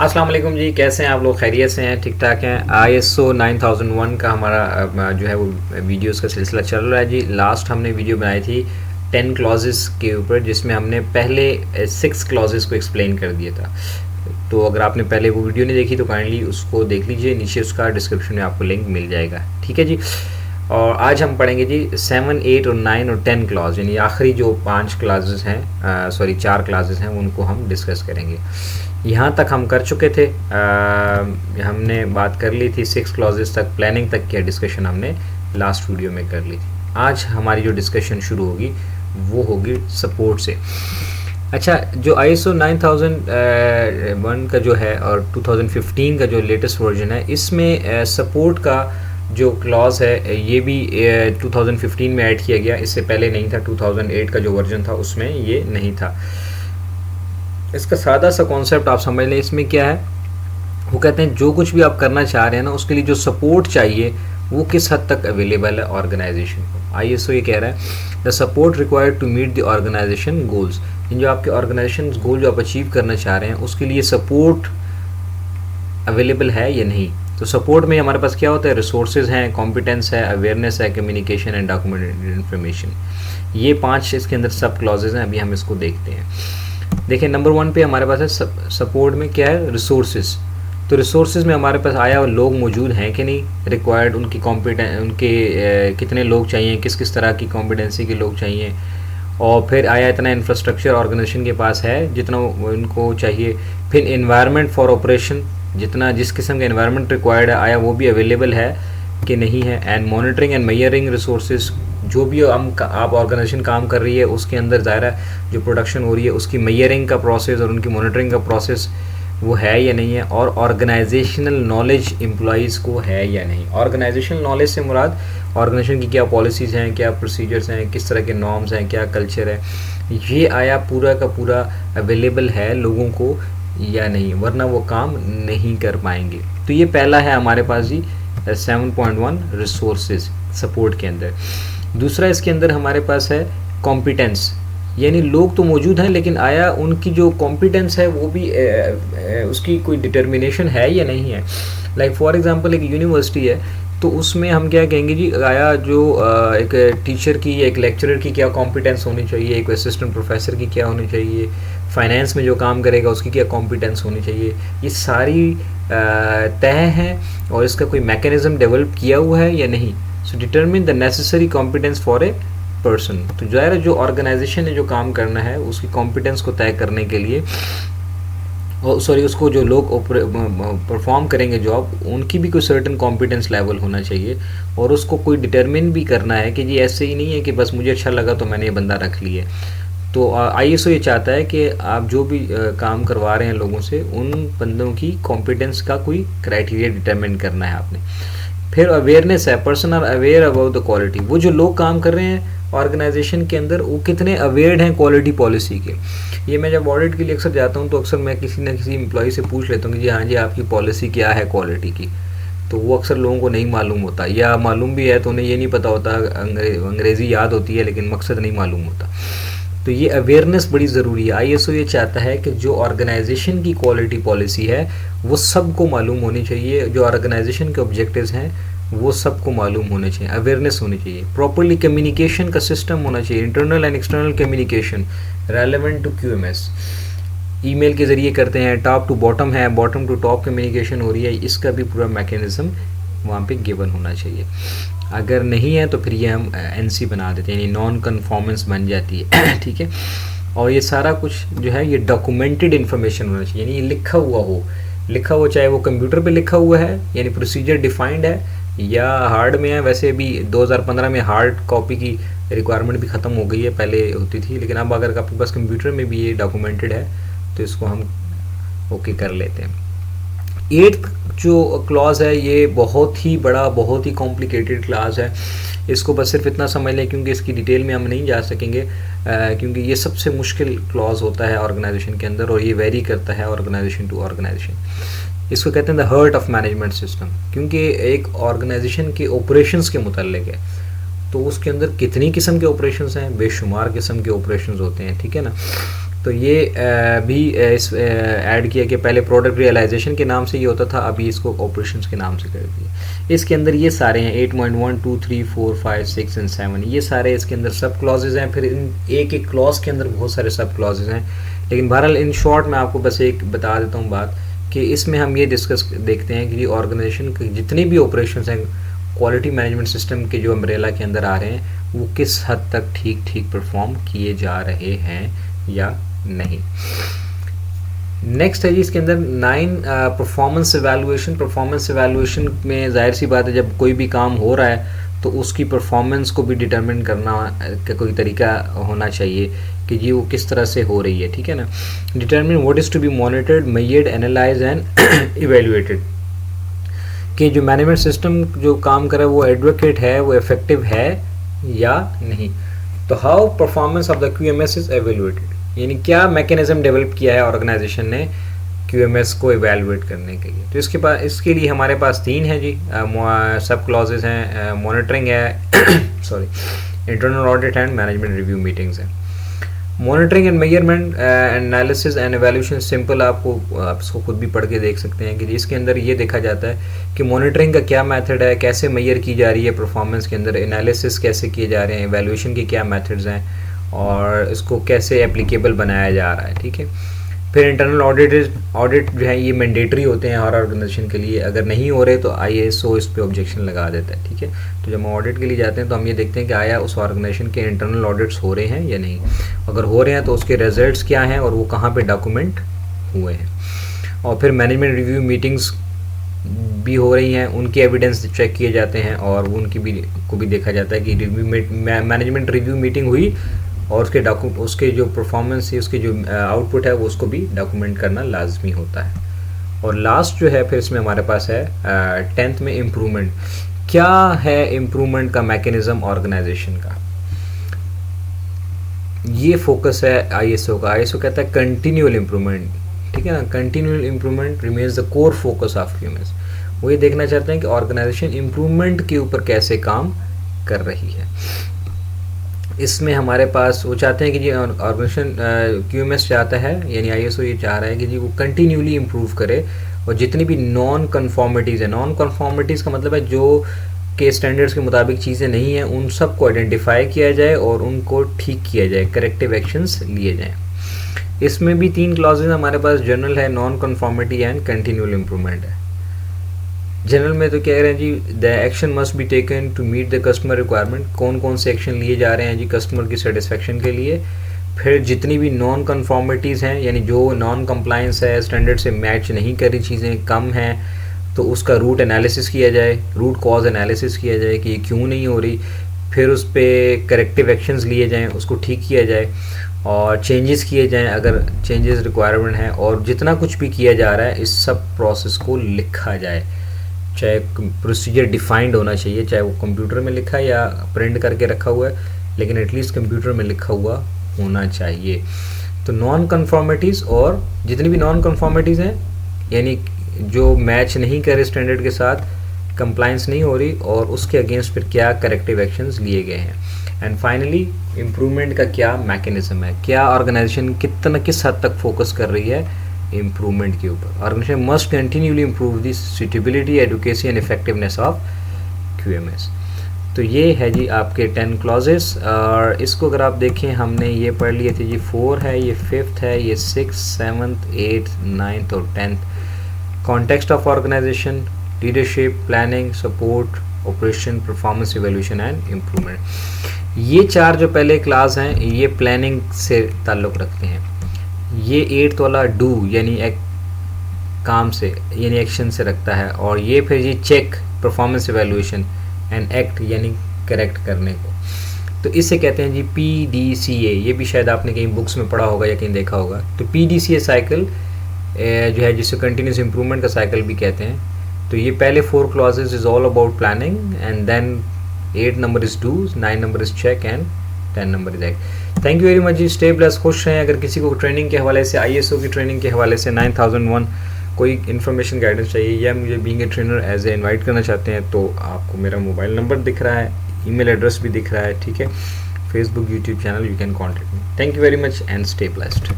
अस्सलाम वालेकुम जी, कैसे हैं आप लोग? खैरियत से हैं? ठीक ठाक हैं? ISO 9001 का हमारा जो है वो वीडियोस का सिलसिला चल रहा है जी। लास्ट हमने वीडियो बनाई थी 10 क्लॉजेस के ऊपर, जिसमें हमने पहले 6 क्लॉजेस को एक्सप्लेन कर दिया था। तो अगर आपने पहले वो वीडियो नहीं देखी तो काइंडली उसको देख लीजिए, नीचे उसका डिस्क्रिप्शन में आपको लिंक मिल जाएगा। ठीक है जी। और आज हम पढ़ेंगे जी 7, 8 और 9 और 10 क्लास, यानी आखिरी जो 5 क्लासेस हैं, सॉरी 4 क्लासेस हैं, उनको हम डिस्कस करेंगे। यहाँ तक हम कर चुके थे, हमने बात कर ली थी 6 क्लॉजेस तक, प्लानिंग तक किया डिस्कशन हमने लास्ट वीडियो में कर ली थी। आज हमारी जो डिस्कशन शुरू होगी वो होगी सपोर्ट से। अच्छा, जो ISO 9001 का जो है और 2015 का जो लेटेस्ट वर्जन है, इसमें सपोर्ट का जो क्लॉज है ये भी 2015 में ऐड किया गया। इससे पहले नहीं था, 2008 का जो वर्जन था उसमें ये नहीं था। इसका सादा सा कॉन्सेप्ट आप समझ लें। इसमें क्या है, वो कहते हैं जो कुछ भी आप करना चाह रहे हैं ना, उसके लिए जो सपोर्ट चाहिए वो किस हद तक अवेलेबल है ऑर्गेनाइजेशन को। ISO ये कह रहा है the support required to meet the organisation goals. इन जो आपके ऑर्गेनाइजेशन गोल जो आप अचीव करना चाह रहे हैं उसके लिए सपोर्ट अवेलेबल है या नहीं। तो सपोर्ट में हमारे पास क्या होता है, रिसोर्सेज हैं, कॉम्पिटेंस है, अवेयरनेस है, कम्युनिकेशन एंड डॉक्यूमेंटेड इन्फॉर्मेशन। ये 5 इसके अंदर सब क्लॉजेज हैं। अभी हम इसको देखते हैं। देखिए नंबर 1 पे हमारे पास है सपोर्ट में क्या है, रिसोर्सेज। तो रिसोर्सेज में हमारे पास आया लोग मौजूद हैं कि नहीं, रिक्वायर्ड उनकी कॉम्पिटेंस, उनके कितने लोग चाहिए, किस किस तरह की कॉम्पिटेंसी के लोग चाहिए। और फिर आया इतना इंफ्रास्ट्रक्चर ऑर्गेनाइजेशन के पास है जितना उनको चाहिए। फिर इन्वायरमेंट फॉर ऑपरेशन, जितना जिस किस्म का इन्वायरमेंट रिक्वायर्ड है आया वो भी अवेलेबल है कि नहीं है। And monitoring and measuring resources, जो भी आप ऑर्गेनाइजेशन काम कर रही है उसके अंदर ज़ाहिर है जो प्रोडक्शन हो रही है उसकी मेजरिंग का प्रोसेस और उनकी मॉनिटरिंग का प्रोसेस वो है या नहीं है। और ऑर्गेनाइजेशनल नॉलेज एम्प्लॉइज़ को है या नहीं। ऑर्गेनाइजेशनल नॉलेज से मुराद ऑर्गेनाइजेशन की क्या पॉलिसीज़ हैं, क्या प्रोसीजर्स हैं, किस तरह के नॉर्म्स हैं, क्या कल्चर है, ये आया पूरा का पूरा अवेलेबल है लोगों को या नहीं, वरना वो काम नहीं कर पाएंगे। तो ये पहला है हमारे पास जी 7.1 रिसोर्सेज सपोर्ट के अंदर। दूसरा इसके अंदर हमारे पास है कॉम्पिटेंस, यानी लोग तो मौजूद हैं लेकिन आया उनकी जो कॉम्पिटेंस है वो भी उसकी कोई डिटर्मिनेशन है या नहीं है। लाइक फॉर एग्जांपल एक यूनिवर्सिटी है तो उसमें हम क्या कहेंगे जी, आया जो एक टीचर की या एक लेक्चरर की क्या कॉम्पिटेंस होनी चाहिए, एक असिस्टेंट प्रोफेसर की क्या होनी चाहिए, फाइनेंस में जो काम करेगा उसकी क्या कॉम्पिटेंस होनी चाहिए, ये सारी तय हैं और इसका कोई मैकेनिज्म डेवलप किया हुआ है या नहीं। So determine the necessary competence for a person. तो ज़ाहिर है जो ऑर्गेनाइजेशन ने जो काम करना है उसकी कॉम्पिटेंस को तय करने के लिए, सॉरी उसको जो लोग परफॉर्म करेंगे जॉब, उनकी भी कोई सर्टेन कॉम्पिटेंस लेवल होना चाहिए। और उसको कोई डिटरमिन भी करना है कि जी ऐसे ही नहीं है कि बस मुझे अच्छा लगा तो मैंने ये बंदा रख लिया। तो ISO ये चाहता है कि आप जो भी काम करवा रहे हैं लोगों से, उन बंदों की कॉम्पिटेंस का कोई क्राइटेरिया डिटरमिन करना है आपने। फिर अवेयरनेस है, person are aware about the quality. वो जो लोग काम कर रहे हैं ऑर्गेनाइजेशन के अंदर वो कितने अवेयर हैं क्वालिटी पॉलिसी के। ये मैं जब ऑडिट के लिए अक्सर जाता हूँ तो अक्सर मैं किसी न किसी एम्प्लॉय से पूछ लेता हूँ कि जी हाँ जी आपकी पॉलिसी क्या है क्वालिटी की। तो वो अक्सर लोगों को नहीं मालूम होता, या मालूम भी है तो उन्हें ये नहीं पता होता, अंग्रेज़ी याद होती है लेकिन मकसद नहीं मालूम होता। तो ये अवेयरनेस बड़ी ज़रूरी है। ISO ये चाहता है कि जो ऑर्गेनाइजेशन की क्वालिटी पॉलिसी है वो सबको मालूम होनी चाहिए, जो ऑर्गेनाइजेशन के ऑब्जेक्टिव्स हैं वो सबको मालूम होने चाहिए, अवेयरनेस होनी चाहिए। प्रॉपरली कम्युनिकेशन का सिस्टम होना चाहिए, internal and external communication relevant to QMS। Email के ज़रिए करते हैं, टॉप टू बॉटम है, बॉटम टू टॉप कम्युनिकेशन हो रही है, इसका भी पूरा मैकेनिज़्म वहाँ पे गिवन होना चाहिए। अगर नहीं है तो फिर ये हम NC बना देते हैं, यानी नॉन कन्फॉर्मेंस बन जाती है। ठीक है। और ये सारा कुछ जो है ये डॉक्यूमेंटेड इन्फॉर्मेशन होना चाहिए, यानी ये लिखा हुआ चाहे वो कंप्यूटर पे लिखा हुआ है यानी प्रोसीजर डिफाइंड है, या हार्ड में है। वैसे भी 2015 में हार्ड कॉपी की रिक्वायरमेंट भी ख़त्म हो गई है, पहले होती थी, लेकिन अब अगर आपके पास कंप्यूटर में भी ये डॉक्यूमेंटेड है तो इसको हम ओके कर लेते हैं। 8th जो क्लॉज है ये बहुत ही बड़ा, बहुत ही कॉम्प्लिकेटेड क्लॉज है। इसको बस सिर्फ इतना समझ लें क्योंकि इसकी डिटेल में हम नहीं जा सकेंगे, क्योंकि ये सबसे मुश्किल क्लॉज होता है ऑर्गेनाइजेशन के अंदर और ये वेरी करता है ऑर्गेनाइजेशन टू ऑर्गेनाइजेशन। इसको कहते हैं the heart of management system, क्योंकि एक ऑर्गेनाइजेशन के ऑपरेशंस के मुताल्लिक है। तो उसके अंदर कितनी किस्म के ऑपरेशंस हैं, बेशुमार किस्म के ऑपरेशंस होते हैं, ठीक है ना। तो ये भी इस ऐड किया कि पहले प्रोडक्ट रियलाइजेशन के नाम से ये होता था, अभी इसको ऑपरेशंस के नाम से कर दिया। इसके अंदर ये सारे हैं 8.1, 2, 3, 4, 5, 6 एंड 7, ये सारे इसके अंदर सब क्लॉजेज हैं। फिर इन एक एक क्लॉज के अंदर बहुत सारे सब क्लॉजेज हैं, लेकिन बहरहाल इन शॉर्ट मैं आपको बस एक बता देता हूँ बात कि इसमें हम ये डिस्कस देखते हैं कि ऑर्गेनाइजेशन के जितने भी ऑपरेशंस हैं क्वालिटी मैनेजमेंट सिस्टम के जो अम्ब्रेला के अंदर आ रहे हैं वो किस हद तक ठीक परफॉर्म किए जा रहे हैं या नहीं। नेक्स्ट है जी इसके अंदर 9 परफॉर्मेंस एवेलुएशन। परफॉर्मेंस एवेलुएशन में जाहिर सी बात है जब कोई भी काम हो रहा है तो उसकी परफॉर्मेंस को भी डिटरमिन करना का कोई तरीका होना चाहिए कि जी वो किस तरह से हो रही है, ठीक है ना। Determine what is to be monitored, measured, analyse and evaluated, कि जो मैनेजमेंट सिस्टम जो काम कर रहा है वो एडवोकेट है, वो इफेक्टिव है या नहीं। तो how performance of the QMS is evaluated, यानी क्या मैकेनिज्म डेवलप किया है ऑर्गेनाइजेशन ने QMS को एवेलुएट करने के लिए। तो इसके लिए हमारे पास 3 हैं जी सब क्लॉजेज हैं, मॉनिटरिंग है sorry internal audit and management review meetings हैं। Monitoring and measurement analysis and evaluation simple, आप इसको खुद भी पढ़ के देख सकते हैं कि इसके अंदर ये देखा जाता है कि मॉनिटरिंग का क्या मेथड है, कैसे मेजर की जा रही है परफॉर्मेंस के अंदर, एनालिसिस कैसे किए जा रहे हैं, एवेल्यूशन के क्या मेथड्स हैं और इसको कैसे एप्लीकेबल बनाया जा रहा है, ठीक है। फिर इंटरनल ऑडिट जो है ये मैंडेटरी होते हैं हर ऑर्गेनाइजेशन के लिए, अगर नहीं हो रहे तो ISO इस पे ऑब्जेक्शन लगा देता है, ठीक है। तो जब हम ऑडिट के लिए जाते हैं तो हम ये देखते हैं कि आया उस ऑर्गेनाइजेशन के इंटरनल ऑडिट्स हो रहे हैं या नहीं, अगर हो रहे हैं तो उसके रिजल्ट्स क्या हैं और वो कहाँ पे डॉक्यूमेंट हुए हैं। और फिर मैनेजमेंट रिव्यू मीटिंग्स भी हो रही हैं, उनके एविडेंस चेक किए जाते हैं और उनकी को भी देखा जाता है कि मैनेजमेंट रिव्यू मीटिंग हुई और उसके जो परफॉर्मेंस है, उसके जो आउटपुट है वो उसको भी डॉक्यूमेंट करना लाजमी होता है। और लास्ट जो है फिर इसमें हमारे पास है 10th में इम्प्रूवमेंट। क्या है इम्प्रूवमेंट का मैकेनिज्म ऑर्गेनाइजेशन का, ये फोकस है ISO का। ISO कहता है कंटिन्यूअल इम्प्रूवमेंट, ठीक है ना। Continual improvement remains the core focus of QMS। वो ये देखना चाहते हैं कि ऑर्गेनाइजेशन इम्प्रूवमेंट के ऊपर कैसे काम कर रही है। इसमें हमारे पास वो चाहते हैं कि जी ऑर्गेनाइजेशन QMS चाहता है, यानी ISO ये चाह रहा है कि जी वो कंटिन्यूली इम्प्रूव करे और जितनी भी नॉन कन्फॉर्मिटीज़ है, नॉन कन्फॉर्मिटीज़ का मतलब है जो के स्टैंडर्ड्स के मुताबिक चीज़ें नहीं हैं, उन सब को आइडेंटिफाई किया जाए और उनको ठीक किया जाए, करेक्टिव एक्शंस लिए जाएँ। इसमें भी 3 क्लॉजेज हमारे पास, जनरल है, non conformity and continual improvement है। जनरल में तो कह रहे हैं जी the action must be taken to meet the customer requirement, कौन कौन से एक्शन लिए जा रहे हैं जी कस्टमर की सेटिस्फेक्शन के लिए। फिर जितनी भी नॉन कन्फॉर्मिटीज़ हैं, यानी जो नॉन कंप्लायंस है, स्टैंडर्ड से मैच नहीं कर रही चीज़ें, कम हैं, तो उसका रूट एनालिसिस किया जाए, रूट कॉज एनालिसिस किया जाए कि ये क्यों नहीं हो रही। फिर उस पर करेक्टिव एक्शंस लिए जाएँ, उसको ठीक किया जाए और चेंजेस किए जाएँ अगर चेंजेस रिक्वायरमेंट हैं। और जितना कुछ भी किया जा रहा है इस सब प्रोसेस को लिखा जाए, चाहे प्रोसीजर डिफाइंड होना चाहिए, चाहे वो कंप्यूटर में लिखा या प्रिंट करके रखा हुआ है, लेकिन एटलीस्ट कंप्यूटर में लिखा हुआ होना चाहिए। तो नॉन कन्फॉर्मिटीज़ और जितनी भी नॉन कन्फॉर्मिटीज़ हैं, यानी जो मैच नहीं करे स्टैंडर्ड के साथ, कंप्लायंस नहीं हो रही, और उसके अगेंस्ट फिर क्या करेक्टिव एक्शंस लिए गए हैं। एंड फाइनली इम्प्रूवमेंट का क्या मैकेनिज्म है, क्या ऑर्गेनाइजेशन किस हद तक फोकस कर रही है इम्प्रूवमेंट के ऊपर। Organisation must continuously improve the suitability, adequacy and effectiveness of QMS। तो ये है जी आपके 10 क्लॉजेस, और इसको अगर आप देखें हमने ये पढ़ लिए थे जी, 4 है, ये 5th है, ये 6th, 7th, 8th, 9th और 10th। Context of organisation, leadership, planning, support, operation, performance evaluation and improvement. ये 4 जो पहले क्लास हैं ये प्लानिंग से ताल्लुक़ रखते हैं। ये 8th वाला डू यानी एक काम से यानी एक्शन से रखता है, और ये फिर ये check, performance evaluation and act यानी करेक्ट करने को। तो इससे कहते हैं जी PDCA। ये भी शायद आपने कहीं बुक्स में पढ़ा होगा या कहीं देखा होगा। तो PDCA साइकिल जो है जिसे कंटिन्यूस इम्प्रूवमेंट का साइकिल भी कहते हैं। तो ये पहले 4 clauses is all about planning, and then 8 नंबर इज डू, 9 नंबर इज चेक एंड 10 नंबर is act. Thank you very much जी, स्टे ब्लेस्ड, खुश रहें। अगर किसी को ट्रेनिंग के हवाले से, ISO की ट्रेनिंग के हवाले से 9001 कोई इन्फॉर्मेशन गाइडेंस चाहिए या मुझे being a trainer as a invite करना चाहते हैं, तो आपको मेरा मोबाइल नंबर दिख रहा है, ईमेल एड्रेस भी दिख रहा है, ठीक है। Facebook, YouTube channel, you can contact me. Thank you very much and stay blessed.